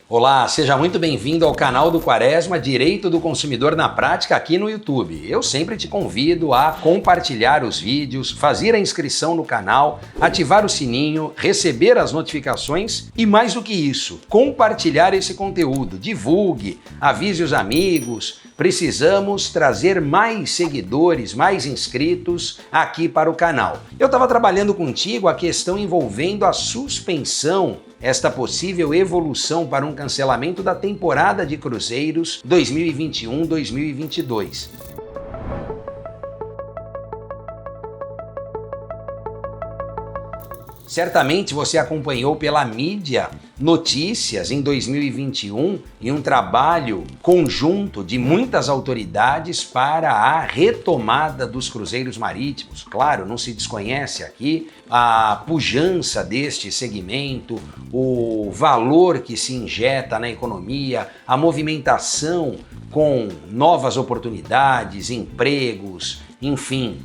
Olá, seja muito bem-vindo ao canal do Quaresma, Direito do Consumidor na Prática, aqui no YouTube. Eu sempre te convido a compartilhar os vídeos, fazer a inscrição no canal, ativar o sininho, receber as notificações e, mais do que isso, compartilhar esse conteúdo. Divulgue, avise os amigos. Precisamos trazer mais seguidores, mais inscritos aqui para o canal. Eu estava trabalhando contigo a questão envolvendo a suspensão, esta possível evolução para um cancelamento da temporada de cruzeiros 2021-2022. Certamente você acompanhou pela mídia notícias em 2021 e um trabalho conjunto de muitas autoridades para a retomada dos cruzeiros marítimos. Claro, não se desconhece aqui a pujança deste segmento, o valor que se injeta na economia, a movimentação com novas oportunidades, empregos, enfim,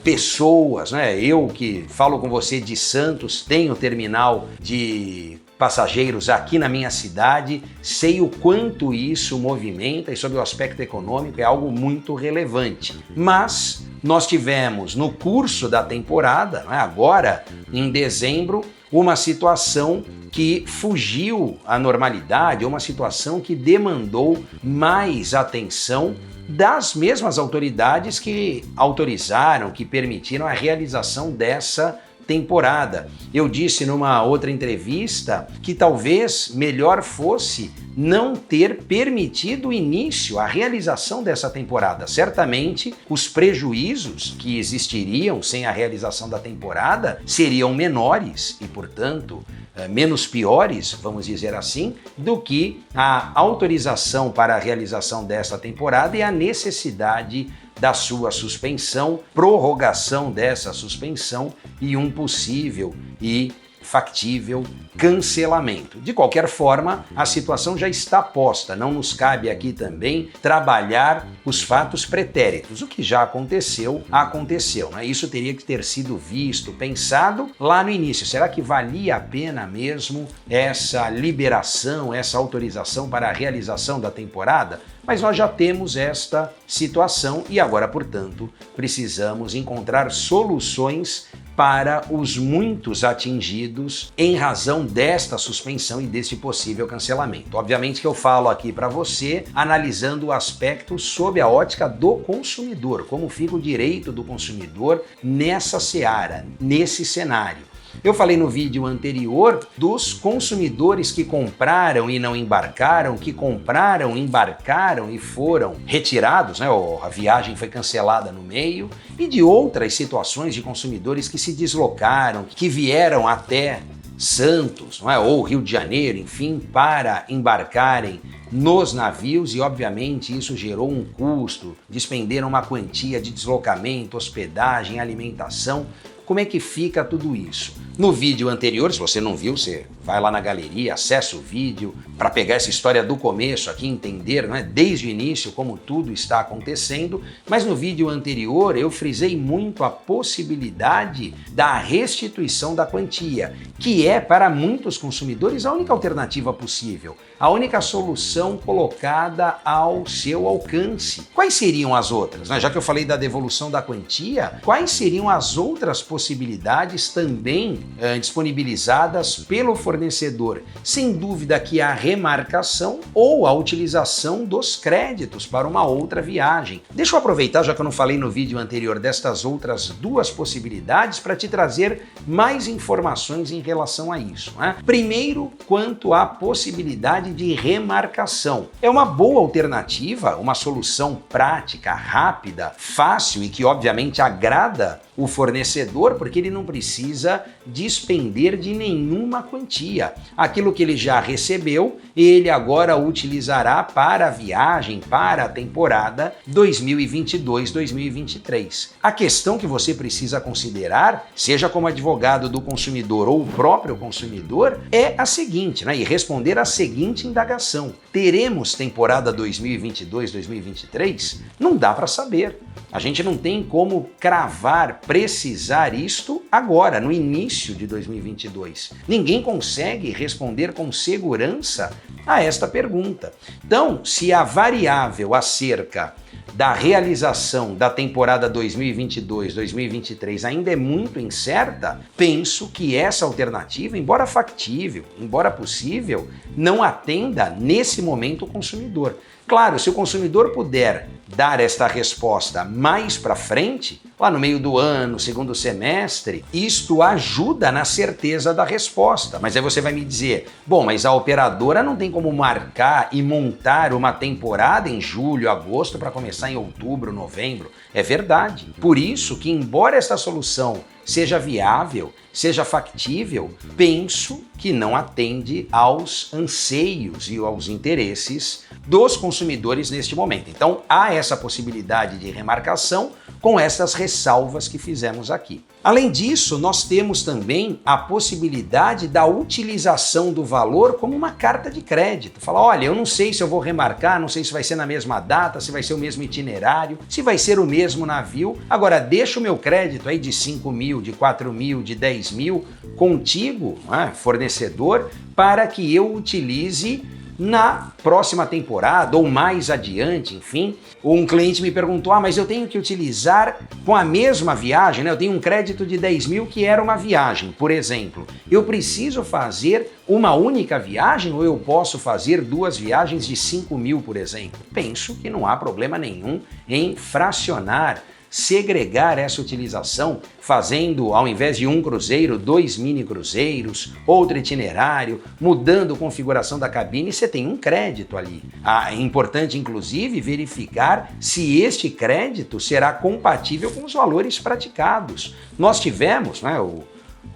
pessoas, né? Eu que falo com você de Santos, tenho terminal de passageiros aqui na minha cidade, sei o quanto isso movimenta e sob o aspecto econômico é algo muito relevante. Mas nós tivemos no curso da temporada, né, agora em dezembro, uma situação que fugiu à normalidade, uma situação que demandou mais atenção das mesmas autoridades que autorizaram, que permitiram a realização dessa temporada. Eu disse numa outra entrevista que talvez melhor fosse não ter permitido o início, a realização dessa temporada. Certamente, os prejuízos que existiriam sem a realização da temporada seriam menores e, portanto, menos piores, vamos dizer assim, do que a autorização para a realização dessa temporada e a necessidade da sua suspensão, prorrogação dessa suspensão e um possível e factível cancelamento. De qualquer forma, a situação já está posta, não nos cabe aqui também trabalhar os fatos pretéritos. O que já aconteceu, aconteceu, né? Isso teria que ter sido visto, pensado lá no início. Será que valia a pena mesmo essa liberação, essa autorização para a realização da temporada? Mas nós já temos esta situação e agora, portanto, precisamos encontrar soluções para os muitos atingidos em razão desta suspensão e desse possível cancelamento. Obviamente que eu falo aqui para você analisando o aspecto sob a ótica do consumidor, como fica o direito do consumidor nessa seara, nesse cenário. Eu falei no vídeo anterior dos consumidores que compraram e não embarcaram, que compraram, embarcaram e foram retirados, né? A viagem foi cancelada no meio, e de outras situações de consumidores que se deslocaram, que vieram até Santos, não é? Ou Rio de Janeiro, enfim, para embarcarem nos navios e, obviamente, isso gerou um custo, despenderam uma quantia de deslocamento, hospedagem, alimentação. Como é que fica tudo isso? No vídeo anterior, se você não viu, você vai lá na galeria, acessa o vídeo para pegar essa história do começo aqui, entender, né, desde o início como tudo está acontecendo, mas no vídeo anterior eu frisei muito a possibilidade da restituição da quantia, que é para muitos consumidores a única alternativa possível, a única solução colocada ao seu alcance. Quais seriam as outras? Já que eu falei da devolução da quantia, quais seriam as outras possibilidades também disponibilizadas pelo fornecedor? Sem dúvida que a remarcação ou a utilização dos créditos para uma outra viagem. Deixa eu aproveitar, já que eu não falei no vídeo anterior destas outras duas possibilidades, para te trazer mais informações em relação a isso, né? Primeiro, quanto à possibilidade de remarcação. É uma boa alternativa, uma solução prática, rápida, fácil e que obviamente agrada o fornecedor, porque ele não precisa despender de nenhuma quantia. Aquilo que ele já recebeu, ele agora utilizará para a viagem, para a temporada 2022-2023. A questão que você precisa considerar, seja como advogado do consumidor ou o próprio consumidor, é a seguinte, né? E responder a seguinte indagação: teremos temporada 2022-2023? Não dá para saber. A gente não tem como cravar, precisar isto agora, no início início de 2022? Ninguém consegue responder com segurança a esta pergunta. Então, se a variável acerca da realização da temporada 2022-2023 ainda é muito incerta, penso que essa alternativa, embora factível, embora possível, não atenda nesse momento o consumidor. Claro, se o consumidor puder dar esta resposta mais para frente, lá no meio do ano, segundo semestre, isto ajuda na certeza da resposta. Mas aí você vai me dizer, bom, mas a operadora não tem como marcar e montar uma temporada em julho, agosto para começar em outubro, novembro. É verdade. Por isso que, embora esta solução seja viável, seja factível, penso que não atende aos anseios e aos interesses dos consumidores neste momento. Então, há essa possibilidade de remarcação com essas ressalvas que fizemos aqui. Além disso, nós temos também a possibilidade da utilização do valor como uma carta de crédito. Fala, olha, eu não sei se eu vou remarcar, não sei se vai ser na mesma data, se vai ser o mesmo itinerário, se vai ser o mesmo navio. Agora, deixa o meu crédito aí de 5 mil, de 4 mil, de 10 mil contigo, fornecedor, para que eu utilize na próxima temporada ou mais adiante, enfim. Um cliente me perguntou, mas eu tenho que utilizar com a mesma viagem, né? Eu tenho um crédito de 10 mil que era uma viagem, por exemplo. Eu preciso fazer uma única viagem ou eu posso fazer 2 viagens de 5 mil, por exemplo? Penso que não há problema nenhum em fracionar, segregar essa utilização, fazendo, ao invés de um cruzeiro, 2 mini cruzeiros, outro itinerário, mudando a configuração da cabine, você tem um crédito ali. É importante, inclusive, verificar se este crédito será compatível com os valores praticados. Nós tivemos,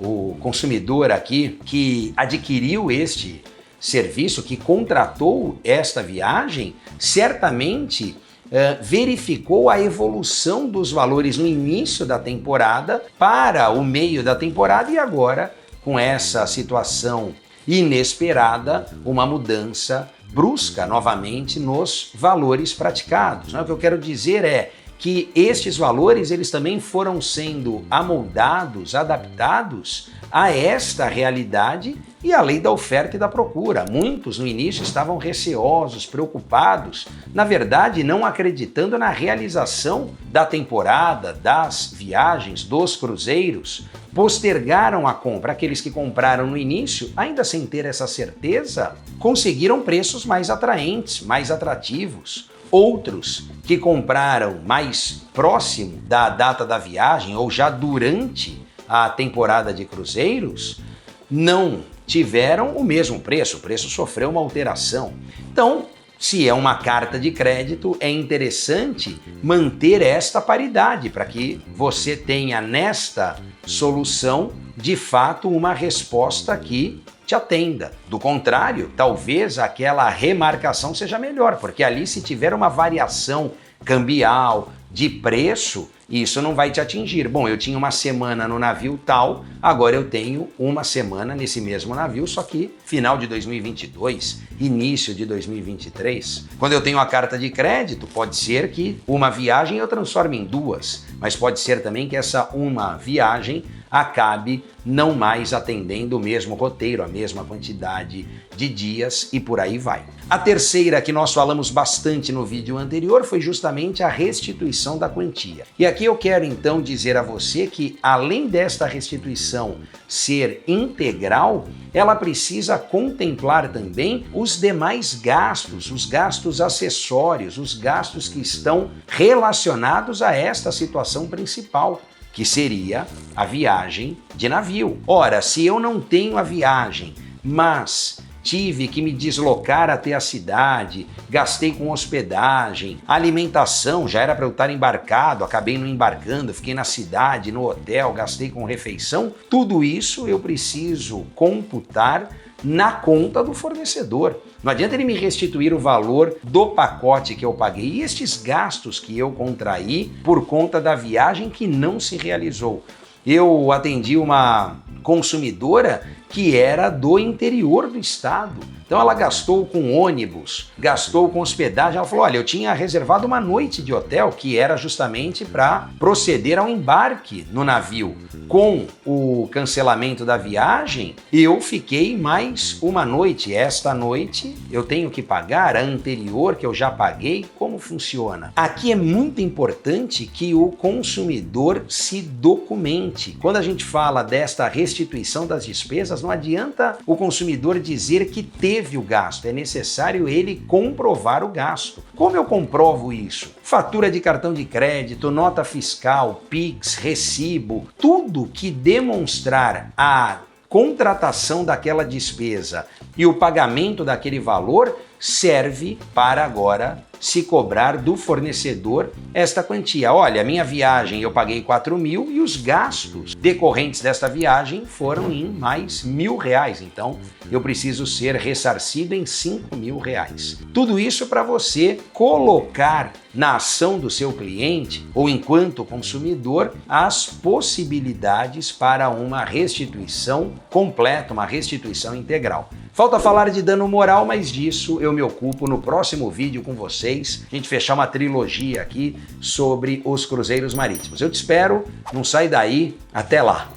o consumidor aqui que adquiriu este serviço, que contratou esta viagem, certamente verificou a evolução dos valores no início da temporada para o meio da temporada e agora, com essa situação inesperada, uma mudança brusca novamente nos valores praticados. O que eu quero dizer é que estes valores eles também foram sendo amoldados, adaptados a esta realidade e à lei da oferta e da procura. Muitos no início estavam receosos, preocupados, na verdade não acreditando na realização da temporada, das viagens, dos cruzeiros, postergaram a compra. Aqueles que compraram no início, ainda sem ter essa certeza, conseguiram preços mais atraentes, mais atrativos. Outros que compraram mais próximo da data da viagem ou já durante a temporada de cruzeiros não tiveram o mesmo preço, o preço sofreu uma alteração. Então, se é uma carta de crédito, é interessante manter esta paridade para que você tenha nesta solução, de fato, uma resposta que te atenda. Do contrário, talvez aquela remarcação seja melhor, porque ali se tiver uma variação cambial, de preço, isso não vai te atingir. Bom, eu tinha uma semana no navio tal, agora eu tenho uma semana nesse mesmo navio, só que final de 2022, início de 2023. Quando eu tenho a carta de crédito, pode ser que uma viagem eu transforme em 2, mas pode ser também que essa uma viagem acabe não mais atendendo o mesmo roteiro, a mesma quantidade de dias e por aí vai. A terceira que nós falamos bastante no vídeo anterior foi justamente a restituição da quantia. E aqui eu quero então dizer a você que além desta restituição ser integral, ela precisa contemplar também os demais gastos, os gastos acessórios, os gastos que estão relacionados a esta situação principal, que seria a viagem de navio. Ora, se eu não tenho a viagem, mas tive que me deslocar até a cidade, gastei com hospedagem, alimentação, já era para eu estar embarcado, acabei não embarcando, fiquei na cidade, no hotel, gastei com refeição, tudo isso eu preciso computar na conta do fornecedor. Não adianta ele me restituir o valor do pacote que eu paguei e estes gastos que eu contraí por conta da viagem que não se realizou. Eu atendi uma consumidora que era do interior do estado, Então ela gastou com ônibus, gastou com hospedagem. Ela falou, olha, eu tinha reservado uma noite de hotel que era justamente para proceder ao embarque no navio. Com o cancelamento da viagem, eu fiquei mais uma noite. Esta noite eu tenho que pagar a anterior que eu já paguei. Como funciona? Aqui é muito importante que o consumidor se documente. Quando a gente fala desta restituição das despesas, não adianta o consumidor dizer que teve o gasto, é necessário ele comprovar o gasto. Como eu comprovo isso? Fatura de cartão de crédito, nota fiscal, Pix, recibo, tudo que demonstrar a contratação daquela despesa e o pagamento daquele valor serve para agora se cobrar do fornecedor esta quantia. Olha, a minha viagem eu paguei 4.000 e os gastos decorrentes desta viagem foram em mais R$1.000. Então, eu preciso ser ressarcido em R$5.000. Tudo isso para você colocar na ação do seu cliente ou enquanto consumidor as possibilidades para uma restituição completa, uma restituição integral. Falta falar de dano moral, mas disso eu me ocupo no próximo vídeo com vocês. A gente fechar uma trilogia aqui sobre os cruzeiros marítimos. Eu te espero, não sai daí, até lá!